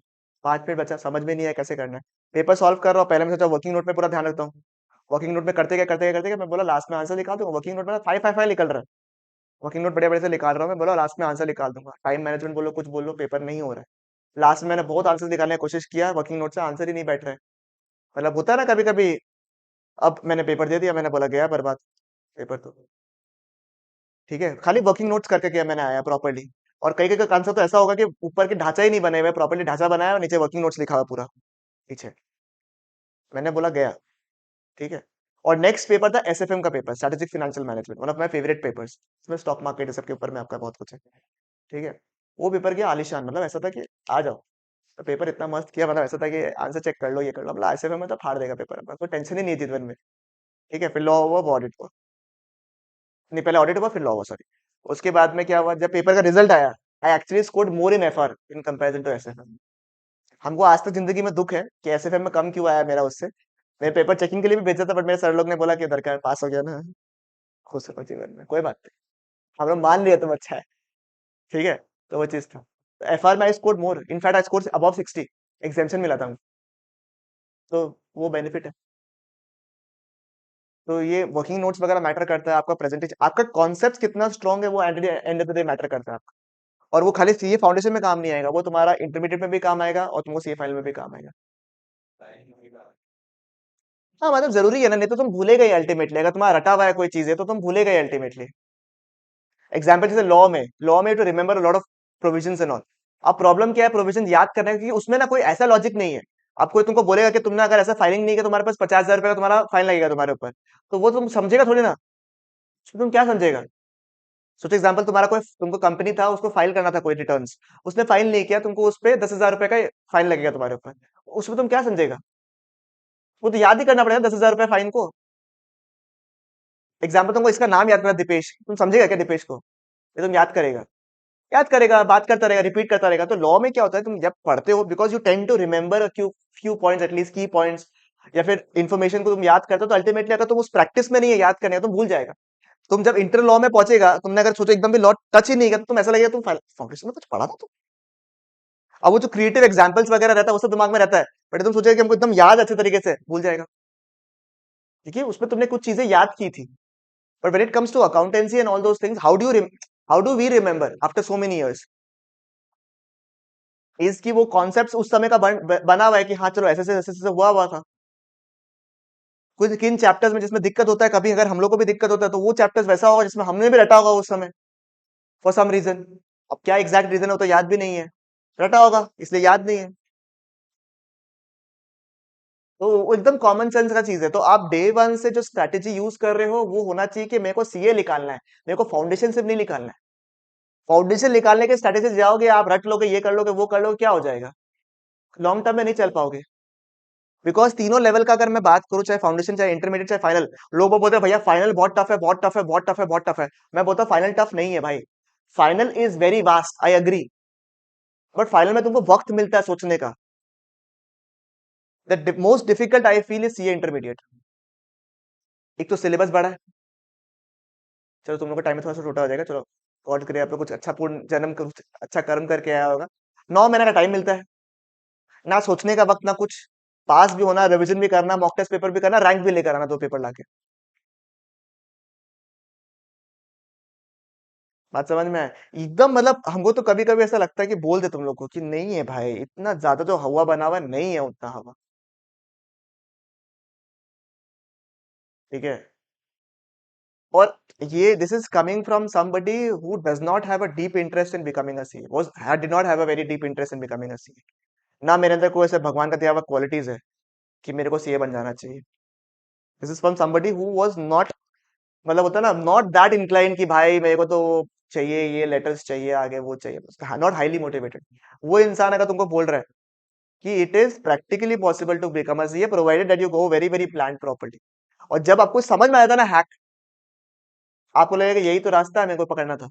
5 मिनट बचा, समझ में नहीं आया कैसे करना है। पेपर सॉल्व कर रहा हूँ, पहले मैं सोचा वर्किंग नोट में पूरा ध्यान रखता हूँ, वर्किंग नोट में करते गए मैं बोला लास्ट में आंसर निकाल दूंगा, वर्किंग नोट में 5 5 5 निकल रहा है, वर्किंग नोट बढ़िया बढ़िया से निकाल रहा हूँ मैं, बोला लास्ट में आंसर निकाल दूंगा, टाइम मैनेजमेंट बोलो कुछ बोलो, पेपर नहीं हो रहा है। लास्ट में मैंने बहुत आंसर निकालने की कोशिश किया, वर्किंग नोट से आंसर ही नहीं बैठ रहे, मतलब होता है ना कभी कभी। अब मैंने पेपर दे दिया, मैंने बोला गया बर्बाद पेपर तो। ठीक है, खाली वर्किंग नोट्स करके किया मैंने, आया प्रॉपर्ली। और कई कई का आंसर तो ऐसा होगा कि ऊपर के ढांचा ही नहीं बने हुए, प्रॉपर्ली ढांचा बनाया और नीचे वर्किंग नोट्स लिखा हुआ पूरा पीछे, मैंने बोला गया। ठीक है, और नेक्स्ट पेपर था एसएफएम का paper, strategic financial management, one of my favourite papers, इसमें स्टॉक मार्केट सबके ऊपर में आपका बहुत कुछ है। ठीक है, वो पेपर किया आलिशान, मतलब ऐसा था कि आ जाओ, तो पेपर इतना मस्त किया, मतलब ऐसा था कि आंसर चेक कर लो, ये कर लो, मतलब एसएफएम में तो फाड़ देगा पेपर, कोई टेंशन ही नहीं है जीवन में। ठीक है, फिर लॉ हुआ, ऑडिट हुआ, नहीं पहले ऑडिट हुआ फिर लॉ हुआ, सॉरी। उसके बाद में क्या हुआ, जब पेपर का रिजल्ट आया, I actually scored more in FR in comparison to SFM. हमको आज तक जिंदगी में दुख है कि एसएफएम में कम क्यों आया मेरा उससे। मैं पेपर चेकिंग के लिए भी भेजा था, बट मेरे सर लोग ने बोला कि दरकार पास हो गया ना, खुश रहो जीवन में, कोई बात नहीं, हम लोग मान लिया तुम अच्छा है। ठीक है, तो वो चीज था, एफआर में I scored more, in fact I scored above 60, एग्जामेशन मिला था हमको, तो वो बेनिफिट है। तो ये वर्किंग नोट्स वगैरह मैटर करता है, आपका प्रेजेंटेशन, आपका कॉन्सेप्ट कितना स्ट्रांग है, वो end of the day matter करता है आपका। और वो खाली सीए फाउंडेशन में काम नहीं आएगा, वो तुम्हारा इंटरमीडिएट में भी काम आएगा और तुमको सीए फाइनल में भी काम आएगा। हाँ, मतलब जरूरी है ना, नहीं तो तुम भूलेगा ही अल्टीमेटली, अगर तुम्हारा रटा हुआ है कोई चीज है तो तुम भूलेगा ही अल्टीमेटली। एग्जाम्पल जैसे लॉ में to remember lot of provisions and all. अब प्रॉब्लम क्या है प्रोविजन याद करने की, उसमें ना कोई ऐसा लॉजिक नहीं है। आपको तुमको बोलेगा कि तुमने अगर ऐसा फाइलिंग नहीं किया, तुम्हारे पास 50,000 रुपए का तुम्हारा फाइन लगेगा तुम्हारे ऊपर, तो वो तुम समझेगा थोड़ी ना, तो तुम क्या समझेगा। सोचो एग्जाम्पल, तुम्हारा कोई, तुमको कंपनी था, उसको फाइल करना था कोई रिटर्न्स, उसने फाइल नहीं किया, तुमको उस पे 10,000 रुपए का फाइन लगेगा तुम्हारे ऊपर, उसमें तुम क्या समझेगा। वो तो याद ही करना पड़ेगा 10,000 रुपए फाइन को। एग्जाम्पल, तुमको इसका नाम याद करना दीपेश, तुम समझेगा क्या दीपेश को, ये तुम याद करेगा, बात करता रहेगा, रिपीट करता रहेगा। तो लॉ में क्या होता है, तुम जब पढ़ते हो, because you tend to remember few few points, at least key points, या फिर इन्फॉर्मेशन को तुम याद करते हो, तो अल्टीमेटली अगर तुम उस प्रैक्टिस में नहीं है याद करने का, तुम भूल जाएगा। तुम जब इंटर लॉ में पहुंचेगा, तुमने अगर सोचो एकदम भी लॉ टच ही नहीं किया, तो तुम ऐसा लगेगा तुम फाउंडेशन में कुछ पढ़ा था तुम। अब वो जो क्रिएटिव एग्जांपल्स वगैरह रहता है वो सब दिमाग में रहता है, बट तुम सोचेगा कि हमको एकदम याद अच्छे तरीके से, भूल जाएगा। देखिए, उसमें तुमने कुछ चीजें याद की थी, but when it comes to accountancy and all those things, how do we remember after so many years, इसकी वो कॉन्सेप्ट उस समय का बना हुआ है कि हाँ चलो ऐसे ऐसे हुआ था। कुछ किन चैप्टर्स में जिसमें दिक्कत होता है, कभी अगर हम लोग को भी दिक्कत होता है, तो वो चैप्टर्स वैसा होगा जिसमें हमने भी रटा होगा उस समय, फॉर सम रीजन। अब क्या एग्जैक्ट रीजन है वो तो याद भी नहीं है, रटा होगा इसलिए याद नहीं है। तो वो एकदम कॉमन सेंस का चीज है। तो आप डे वन से जो स्ट्रैटेजी यूज कर रहे हो वो होना चाहिए कि मेरे को सीए निकालना है, मेरे को फाउंडेशन सिर्फ नहीं निकालना है। फाउंडेशन निकालने के स्ट्रैटेजी जाओगे, आप रट लोगे, ये कर लोगे, वो कर लोगे, क्या हो जाएगा? लॉन्ग टर्म में नहीं चल पाओगे। बिकॉज तीनों लेवल का अगर मैं बात करूं, चाहे फाउंडेशन, चाहे इंटरमीडिएट, चाहे फाइनल, लोग वो बोलते हैं भैया फाइनल बहुत टफ है, बहुत टफ है, बहुत टफ है, बहुत टफ है। मैं बोलता हूँ फाइनल टफ नहीं है भाई। Final is very vast, I agree. But final में तुमको वक्त मिलता है सोचने का। The most difficult I feel is CA intermediate. एक तो सिलेबस बड़ा है। चलो तुम लोग का टाइम में थोड़ा सा छोटा हो जाएगा, चलो गॉड करे आप लोग कुछ अच्छा पूर्ण जन्म अच्छा कर्म करके आया होगा। 9 महीने का टाइम मिलता है, ना सोचने का वक्त ना कुछ। पास भी होना, रिवीजन भी करना, मॉक टेस्ट पेपर भी करना, रैंक भी लेकर आना 2 पेपर लाके। बात समझ में आए? एकदम मतलब हमको तो कभी कभी ऐसा लगता है कि बोल दे तुम लोग को कि नहीं है भाई, इतना ज्यादा जो हवा बना हुआ नहीं है उतना हवा। ठीक है। और ये this is coming from somebody who does not have a deep interest in becoming a CA, was did not have a very deep interest in becoming a CA। ना मेरे अंदर कोई ऐसे भगवान का दिया हुआ क्वालिटीज है कि मेरे को सीए बन जाना चाहिए। This is from somebody who was not, मतलब होता है ना, नॉट दैट इंक्लाइन कि भाई मेरे को तो चाहिए, ये लेटर्स चाहिए, आगे वो चाहिए, नॉट हाईली मोटिवेटेड। वो इंसान अगर तुमको बोल रहा है कि it is practically possible to become a CA provided that you go very very plan properly, और जब आपको समझ में आया था ना हैक, आपको लगेगा कि यही तो रास्ता है, मेरे को पकड़ना था।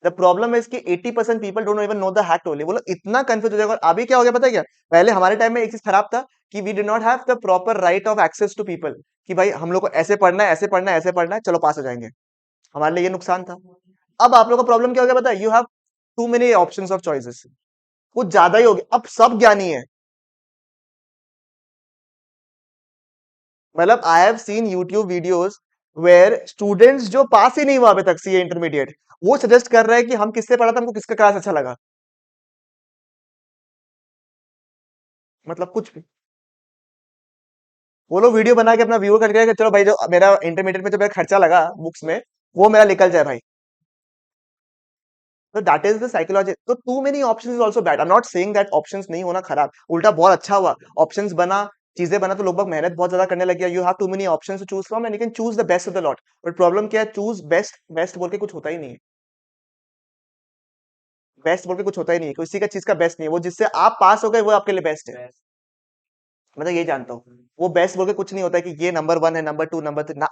द प्रॉब्लम इज कि 80% people don't even know the hack only. वो लोग इतना कंफ्यूज हो जाएगा। और अभी क्या हो गया पता है क्या? पहले हमारे टाइम में एक चीज खराब था कि we did not have the proper right of access to people, कि भाई हम लोग को ऐसे पढ़ना है, ऐसे पढ़ना है, ऐसे पढ़ना है, चलो पास हो जाएंगे। हमारे लिए ये नुकसान था। अब आप लोग का प्रॉब्लम क्या हो गया पता है? You have too many options of choices. कुछ ज्यादा ही हो गया, अब सब ज्ञानी है। मतलब I have seen YouTube videos where students जो पास ही नहीं हुआ अभी तक सीए इंटरमीडिएट, वो सजेस्ट कर रहे हैं कि हम किससे पढ़ा था, हमको किसका क्लास अच्छा लगा। मतलब कुछ भी। वो लोग वीडियो बना के अपना व्यू करके कि चलो भाई जो मेरा इंटरमीडिएट में जो मेरा खर्चा लगा बुक्स में, वो मेरा निकल जाए भाई। तो दैट इज द साइकोलॉजी। तो too many options is also bad. I am not saying that options नहीं होना खराब, उल्टा बहुत अच्छा हुआ। ऑप्शंस बना, चीजें बना, तो लोग बाग मेहनत बहुत ज्यादा करने लगे। You have too many options to choose from and you can choose the best of the lot. But problem क्या है? चूज बेस्ट, बेस्ट बोल के कुछ होता ही नहीं है। बेस्ट बोल के कुछ होता ही नहीं है, किसी का चीज का बेस्ट नहीं है। वो जिससे आप पास हो गए वो आपके लिए बेस्ट है। मैं तो ये जानता हूँ, वो बेस्ट बोल के कुछ नहीं होता है कि ये नंबर वन है, नंबर टू, नंबर थ्री ना।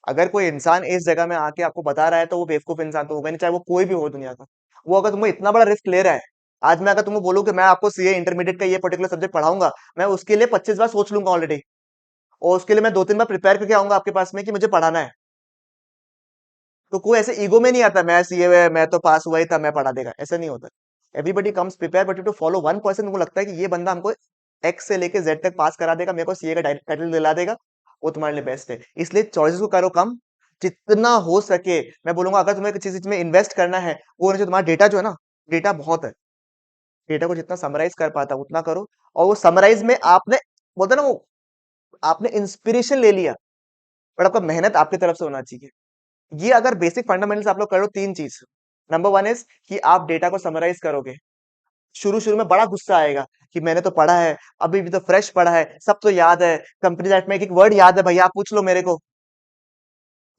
अगर कोई इंसान इस जगह में आके आपको बता रहा है तो वो बेवकूफ इंसान तो होगा नहीं, चाहे वो कोई भी हो दुनिया का। वो अगर तुमको इतना बड़ा रिस्क ले रहा है, आज मैं अगर तुमको बोलूं कि मैं आपको सीए इंटरमीडिएट का ये पर्टिकुलर सब्जेक्ट पढ़ाऊंगा, मैं उसके लिए 25 बार सोच लूंगा ऑलरेडी। और उसके लिए मैं 2-3 बार प्रिपेयर करके आऊंगा आपके पास में कि मुझे पढ़ाना है। तो कोई ऐसे ईगो में नहीं आता मैं सीए, मैं तो पास हुआ ही था, मैं पढ़ा देगा, ऐसा नहीं होता। Everybody comes prepare, but you to follow 1%। उनको लगता है कि ये बंदा हमको एक्स से लेके जेड तक पास करा देगा, मेरे को सीए का टाइटल दिला देगा, वो तुम्हारे लिए बेस्ट है। इसलिए चॉइसेस को करो कम, जितना हो सके। मैं बोलूंगा अगर तुम्हें किसी चीज में इन्वेस्ट करना है, वो होना चाहिए तुम्हारा डेटा जो है ना। डेटा बहुत है, डेटा को जितना समराइज कर पाता उतना करो। और वो समराइज में आपने, बोलते ना वो, आपने इंस्पिरेशन ले लिया, बट आपका मेहनत आपकी तरफ से होना चाहिए। ये अगर बेसिक फंडामेंटल्स आप लोग करो, 3 चीज। नंबर वन इज कि आप डेटा को समराइज करोगे। शुरू शुरू में बड़ा गुस्सा आएगा कि मैंने तो पढ़ा है, अभी भी तो फ्रेश पढ़ा है, सब तो याद है, कंपनी एक्ट में एक एक वर्ड याद है भैया, आप पूछ लो मेरे को।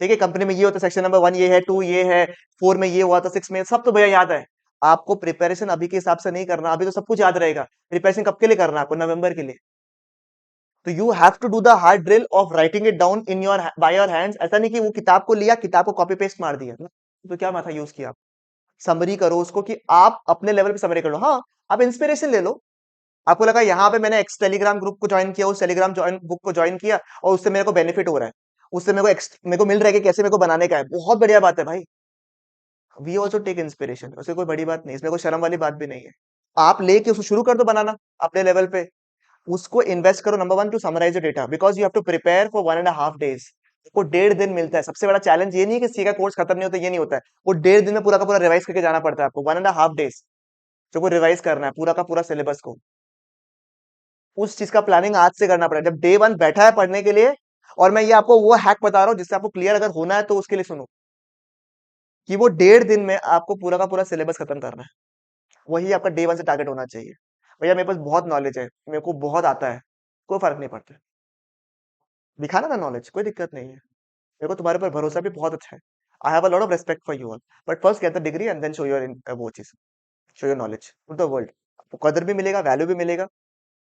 ठीक है, कंपनी में ये होता है, सेक्शन नंबर 1 ये है, 2 ये है, 4 में ये हुआ था, 6 में, सब तो भैया याद है। आपको प्रिपरेशन अभी के हिसाब से नहीं करना, अभी तो सब कुछ याद रहेगा। प्रिपरेशन कब के लिए करना है आपको? नवंबर के लिए। तो you have to do the hard drill of writing it down in your by your hands. ऐसा नहीं कि वो किताब को लिया, किताब को कॉपी पेस्ट मार दिया, तो क्या माथा यूज किया? समरी करो उसको, कि आप अपने लेवल पे समरी कर लो। हाँ, आप इंस्पिरेशन ले लो। आपको लगा यहाँ पे मैंने एक्स टेलीग्राम ग्रुप को ज्वाइन किया, उस टेलीग्राम ज्वाइन बुक को ज्वाइन किया, और उससे मेरे को बेनिफिट हो रहा है, उससे मेरे को मिल रहा है कि कैसे मेरे को बनाने का है, बहुत बढ़िया बात है भाई। वी ऑल्सो टेक इंस्पिरेशन, उससे कोई बड़ी बात नहीं, इसमें कोई शर्म वाली बात भी नहीं है। आप लेके उसको शुरू कर दो बनाना अपने लेवल पे। उसको इन्वेस्ट करो, number one, to summarise your data, because you have to prepare for 1.5 days। को 1.5 दिन मिलता है। सबसे बड़ा चैलेंज ये नहीं है कि सी का कोर्स खत्म नहीं होता, ये नहीं होता है। वो 1.5 दिन में पूरा का पूरा रिवाइज करके जाना पड़ता है आपको, 1.5 days जो को रिवाइज करना है पूरा का पूरा सिलेबस को। उस चीज का प्लानिंग आज से करना पड़ेगा, जब डे वन बैठा है पढ़ने के लिए। और मैं ये आपको वो हैक बता रहा हूँ जिससे आपको क्लियर अगर होना है तो उसके लिए सुनो, कि वो 1.5 दिन में आपको पूरा का पूरा सिलेबस खत्म करना है। वही आपका डे वन से टारगेट होना चाहिए। भैया मेरे पास बहुत नॉलेज है, मेरे को बहुत आता है, कोई फर्क नहीं पड़ता। दिखाना ना नॉलेज, कोई दिक्कत नहीं है। मेरे को तुम्हारे पर भरोसा भी बहुत अच्छा है। I have a lot of respect for you all, but first get the degree and then show your वो चीज, show your knowledge to the world. आपको कदर भी मिलेगा, वैल्यू भी मिलेगा,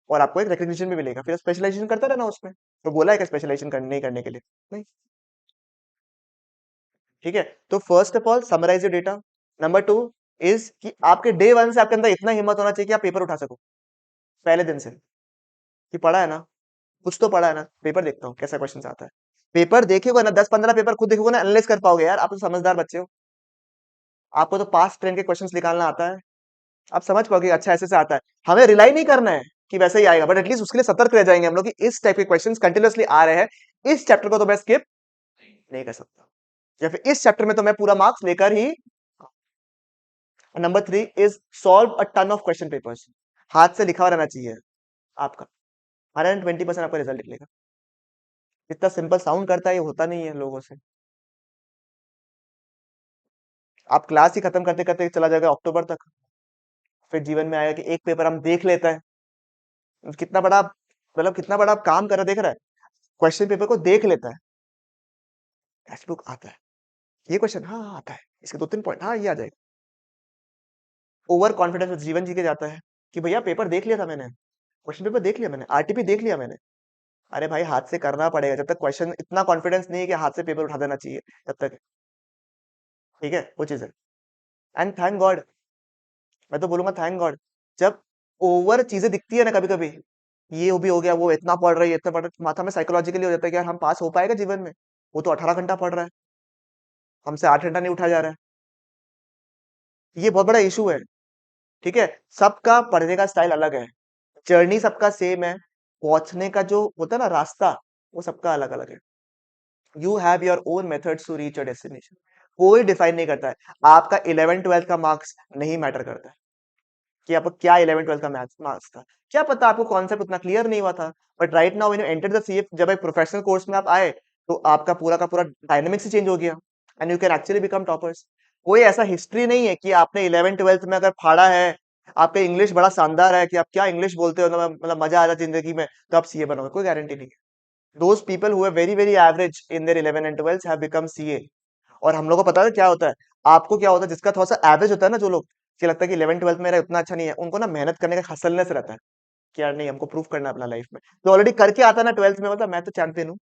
और आपको एक रिकग्निशन भी मिलेगा। फिर स्पेशलाइजेशन करता रहना उसमें। तो बोला है कि स्पेशलाइजेशन करने नहीं करने के लिए, नहीं। ठीक है, तो first of all summarise your data. Number two is कि आपके डे वन से आपके अंदर इतना हिम्मत होना चाहिए कि आप पेपर उठा सको पहले दिन से, कि पढ़ा है ना, कुछ तो पढ़ा है ना, पेपर देखता हूँ कैसा क्वेश्चन आता है। पेपर देखोगे ना, 10-15 पेपर खुद देखोगे ना, एनालाइज कर पाओगे यार। आप तो समझदार बच्चे हो, आपको तो पास्ट ट्रेंड के क्वेश्चंस निकालना आता है। आप समझ पाओगे अच्छा ऐसे से आता है। हमें रिलाई नहीं करना है कि वैसे ही आएगा, बट एटलीस्ट उसके लिए सतर्क रह जाएंगे हम लोग कि इस टाइप के क्वेश्चंस कंटिन्यूअसली आ रहे हैं, इस चैप्टर को तो मैं स्किप नहीं कर सकता, या फिर इस चैप्टर में तो मैं पूरा मार्क्स लेकर ही। Number three is solve a ton of question papers. हाथ से लिखा हुआ रहना चाहिए आपका, 120% आपका रिजल्ट निकलेगा। इतना सिंपल साउंड करता है, ये होता नहीं है लोगों से। आप क्लास ही खत्म करते करते चला जाएगा अक्टूबर तक, फिर जीवन में आएगा कि एक पेपर हम देख लेता है। कितना बड़ा, मतलब कितना बड़ा आप काम कर रहा, देख रहा है, क्वेश्चन पेपर को देख लेता है। टेक्स्ट बुक आता है, ये क्वेश्चन हाँ हाँ, आता है, इसके 2-3 पॉइंट हाँ ये आ जाएगा। ओवर कॉन्फिडेंस में जीवन जी के जाता है कि भैया पेपर देख लिया था मैंने, क्वेश्चन पेपर देख लिया मैंने, आरटीपी देख लिया मैंने। अरे भाई हाथ से करना पड़ेगा, जब तक क्वेश्चन इतना कॉन्फिडेंस नहीं है कि हाथ से पेपर उठा देना चाहिए, तब तक। ठीक है, वो चीज है। एंड थैंक गॉड, मैं तो बोलूंगा थैंक गॉड, जब ओवर चीजें दिखती है ना कभी कभी, ये भी हो गया, वो इतना पढ़ रही है, इतना पढ़ रहा है, माथा में साइकोलॉजिकली हो जाता है कि यार हम पास हो पाएगा जीवन में। वो तो 18 घंटा पढ़ रहा है, हमसे 8 घंटा नहीं उठा जा रहा है। ये बहुत बड़ा इशू है। ठीक है, सबका पढ़ने का स्टाइल अलग है, जर्नी सबका सेम है, पहुंचने का जो होता है ना रास्ता, वो सबका अलग अलग है। You have your own methods to reach your destination. कोई डिफाइन नहीं करता है। आपका 11th-12th का मार्क्स नहीं मैटर करता है कि आपको क्या 11th-12th का मैथ्स मार्क्स था। क्या पता आपको कॉन्सेप्ट उतना क्लियर नहीं हुआ था, but right now when you enter the CA, जब एक प्रोफेशनल कोर्स में आप आए, तो आपका पूरा का पूरा डायनामिक्स ही चेंज हो गया, and you can actually become toppers. कोई ऐसा हिस्ट्री नहीं है कि आपने 11th-12th में अगर फाड़ा है, आपका इंग्लिश बड़ा शानदार है कि आप क्या इंग्लिश बोलते हो ना, मतलब मजा आ रहा है जिंदगी में, तो आप सीए बनोगे, कोई गारंटी नहीं है। Those people who are very very average in their 11 and 12 have become CA. और हम लोग को पता है क्या होता है, आपको क्या होता है, जिसका थोड़ा सा एवरेज होता है ना, जो लोग कि लगता है कि 11th-12th मेरा उतना अच्छा नहीं है, उनको ना मेहनत करने का हसलनेस रहता है कि यार नहीं, हमको प्रूव करना है अपना लाइफ में। तो ऑलरेडी करके आता है ना 12th में, मतलब मैं तो चैंपियन हूँ,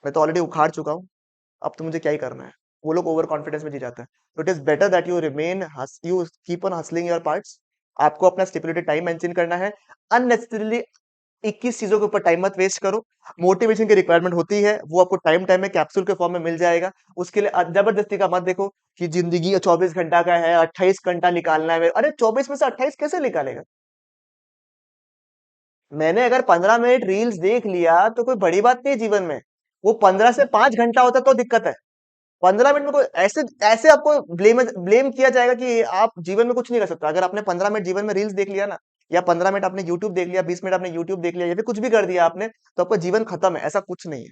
मैं तो ऑलरेडी उखाड़ चुका हूँ, अब तो मुझे क्या ही करना है। वो लोग ओवर कॉन्फिडेंस में जी जाता है। तो it is better that you remain, you keep on hustling your parts. आपको अपना स्टिपुलेटेड टाइम मेंटेन करना है। अननेसेसरीली 21 चीजों के ऊपर टाइम मत वेस्ट करो। मोटिवेशन की रिक्वायरमेंट होती है, वो आपको टाइम टाइम में कैप्सूल के फॉर्म में मिल जाएगा। उसके लिए जबरदस्ती का मत देखो कि जिंदगी 24 घंटा का है, 28 घंटा निकालना है। अरे 24 में से 28 कैसे निकालेगा? मैंने अगर 15 मिनट रील्स देख लिया तो कोई बड़ी बात नहीं है जीवन में। वो 15 से 5 घंटा होता तो दिक्कत है। 15 मिनट में कोई ऐसे ऐसे आपको ब्लेम ब्लेम किया जाएगा कि आप जीवन में कुछ नहीं कर सकता। अगर आपने 15 मिनट जीवन में रील्स देख लिया ना, या 15 मिनट आपने यूट्यूब देख लिया, 20 मिनट आपने यूट्यूब देख लिया, या फिर कुछ भी कर दिया आपने, तो आपका जीवन खत्म है, ऐसा कुछ नहीं है।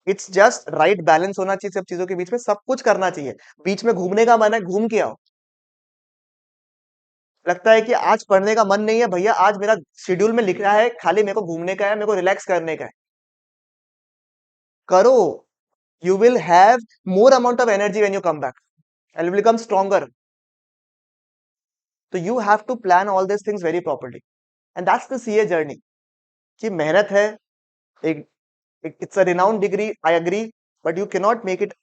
इट्स जस्ट राइट बैलेंस होना चाहिए सब चीजों के बीच में, सब कुछ करना चाहिए। बीच में घूमने का मन है, घूम के आओ। लगता है कि आज पढ़ने का मन नहीं है, भैया आज मेरा शेड्यूल में लिख रहा है खाली मेरे को घूमने का है, मेरे को रिलैक्स करने का है, करो। You will have more amount of energy when you come back and will become stronger. तो you have to plan all this things very properly, and that's the CA journey. कि मेहनत है, एक, it's a renowned degree, I agree, but you can not make it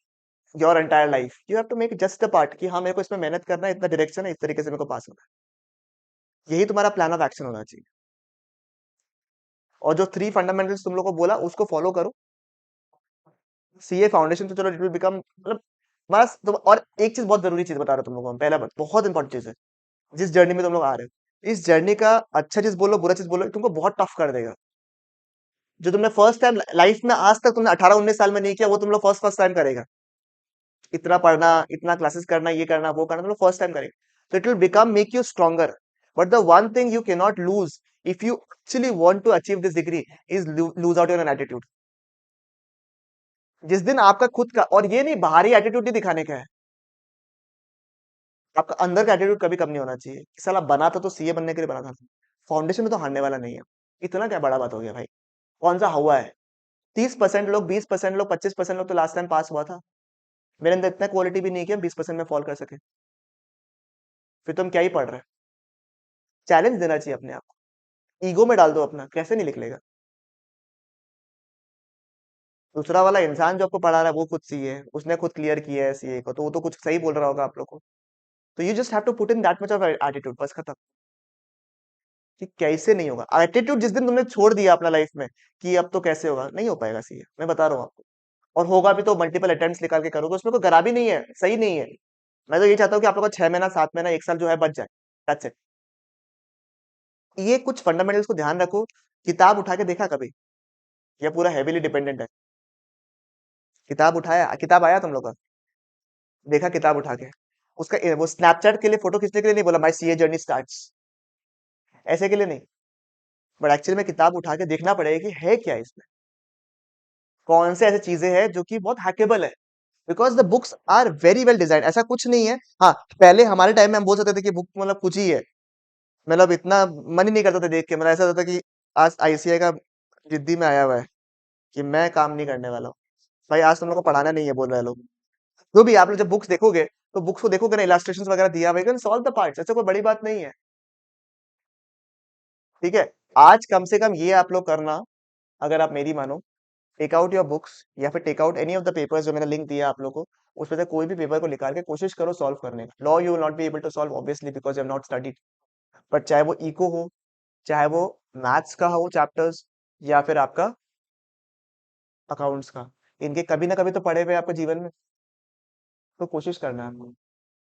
your entire life. You have to make just a part कि हाँ मेरे को इसमें मेहनत करना है, इतना डायरेक्शन है, इस तरीके से मेरे को पास होना है। यही तुम्हारा प्लान ऑफ एक्शन होना चाहिए। और जो 3 फंडामेंटल्स तुम लोग को बोला, उसको फॉलो करो। सीए फाउंडेशन तो चलो इट विल बिकम, मतलब बस तुम। और एक चीज, बहुत जरूरी चीज बता रहा हूं तुम लोगों को, पहला बात बहुत इंपॉर्टेंट चीज है। जिस जर्नी में तुम लोग आ रहे हो, इस जर्नी का अच्छा चीज बोलो, बुरा चीज बोलो, तुमको बहुत टफ कर देगा। जो तुमने फर्स्ट टाइम लाइफ में आज तक तुमने 18-19 साल में नहीं किया, वो तुम लोग फर्स्ट फर्स्ट टाइम करेगा। इतना पढ़ना, इतना क्लासेस करना, ये करना, वो करना, तुम लोग फर्स्ट टाइम करेगा। तो it will become make you stronger. But the one thing you can not lose, if you actually want to achieve this degree, is lose out your attitude. जिस दिन आपका खुद का, और ये नहीं बाहरी एटीट्यूड नहीं दिखाने का है, आपका अंदर का एटीट्यूड कभी कम नहीं होना चाहिए कि साला बना था तो सीए बनने के लिए बना था, फाउंडेशन में तो हारने वाला नहीं है। इतना क्या बड़ा बात हो गया भाई? कौन सा हुआ है? 30% लोग, 20% लोग, 25% लोग तो लास्ट टाइम पास हुआ था। मेरे अंदर इतना क्वालिटी भी नहीं है कि हम 20% में फॉल कर सके। फिर तुम क्या ही पढ़ रहे हो? चैलेंज देना चाहिए अपने आप को। ईगो में डाल दो अपना, कैसे नहीं निकलेगा? दूसरा वाला इंसान जो आपको पढ़ा रहा है वो खुद सी है, उसने खुद क्लियर किया है सीए को, तो वो तो कुछ सही बोल रहा होगा आप लोग को। तो you just have to put in that much of attitude, बस खत्म। कि कैसे नहीं होगा एटीट्यूड? जिस दिन तुमने छोड़ दिया अपना लाइफ में कि अब तो कैसे होगा, नहीं हो पाएगा सीए, मैं बता रहा हूँ आपको। और होगा भी तो मल्टीपल अटेम्प्ट्स निकाल के करोगे, उसमें कोई खराबी नहीं है, सही नहीं है। मैं तो ये चाहता हूँ कि आप लोग का 6 महीना, 7 महीना, 1 साल जो है बच जाए। That's it. ये कुछ फंडामेंटल्स को ध्यान रखो। किताब उठा के देखा कभी? या पूरा हैवीली डिपेंडेंट है? किताब उठाया, किताब आया तुम लोग का? देखा किताब उठा के? उसका वो स्नैपचैट के लिए, फोटो खींचने के लिए नहीं बोला माई सीए जर्नी स्टार्ट्स, ऐसे के लिए नहीं। बट एक्चुअली में किताब उठा के देखना पड़ेगा कि है क्या इसमें, कौन से ऐसी चीजें हैं जो कि बहुत हैकेबल है। Because the books are very well design, ऐसा कुछ नहीं है। हाँ, पहले हमारे टाइम में हम बोल सकते थे कि बुक मतलब कुछ ही है, मतलब इतना मन ही नहीं करता था देख के, मतलब ऐसा होता था कि आज आईसीआई का जिद्दी में आया हुआ है कि मैं काम नहीं करने वाला हूँ। भाई आज तुम लोग को पढ़ाना नहीं है बोल रहे हैं लोग। जो भी आप लोग जब बुक्स देखोगे, तो बुक्स को देखोगे ना, इलास्ट्रेशंस वगैरह दिया हुआ है, सॉल्व द पार्ट्स, ऐसा कोई बड़ी बात नहीं है। ठीक है। आज कम से कम ये आप लोग करना, अगर आप मेरी मानो, टेक आउट योर बुक्स या फिर take out any of the papers जो मैंने लिंक दिया आप लोग को, उसमें से कोई भी पेपर को निकाल के कोशिश करो सॉल्व करने का। Law you will not be able to solve obviously because you have not studied. But चाहे वो इको हो, चाहे वो मैथ्स का हो चैप्टर्स, या फिर आपका अकाउंट्स का, इनके कभी ना कभी तो पढ़े हुए आपके जीवन में, तो कोशिश करना है आपको।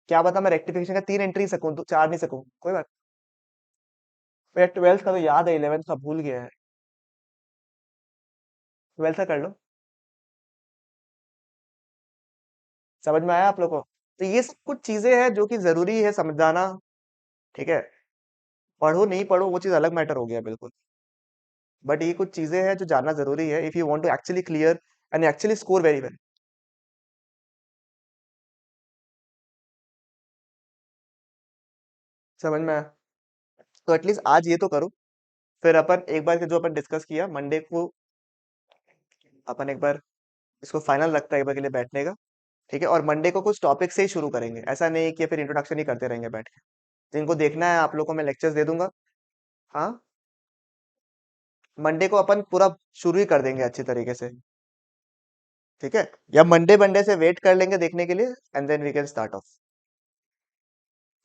क्या पता मैं रेक्टिफिकेशन का 3 एंट्री सकूं, तो 4 नहीं सकूं, कोई बात। मेरा 12th का तो याद है, 11th का भूल गया है। 12th का कर लो। समझ में आया आप लोग को? तो ये सब कुछ चीजें हैं जो कि जरूरी है समझाना। ठीक है। पढ़ो नहीं पढ़ो वो चीज अलग मैटर हो गया बिल्कुल। बट ये कुछ चीजें हैं जो जानना जरूरी है if you want to actually clear and actually score very well. समझ में आया? तो एटलीस्ट आज ये तो करो। फिर अपन एक बार के जो अपन डिस्कस किया मंडे को, अपन एक बार इसको फाइनल रखता है एक बार के लिए बैठने का। ठीक है। और मंडे को कुछ टॉपिक से ही शुरू करेंगे, ऐसा नहीं कि फिर इंट्रोडक्शन ही करते रहेंगे बैठ के। जिनको देखना है आप लोग को मैं लेक्चर्स दे दूंगा। हाँ, मंडे को अपन पूरा शुरू ही कर देंगे अच्छी तरीके से। ठीक है। या मंडे मंडे से वेट कर लेंगे देखने के लिए, and then we can start off.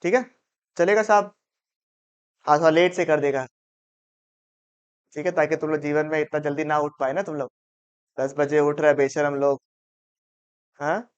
ठीक है। चलेगा साहब? हाँ, थोड़ा लेट से कर देगा। ठीक है, ताकि तुम लोग जीवन में इतना जल्दी ना उठ पाए ना तुम लोग। 10 बजे उठ रहे बेशरम लोग। हाँ।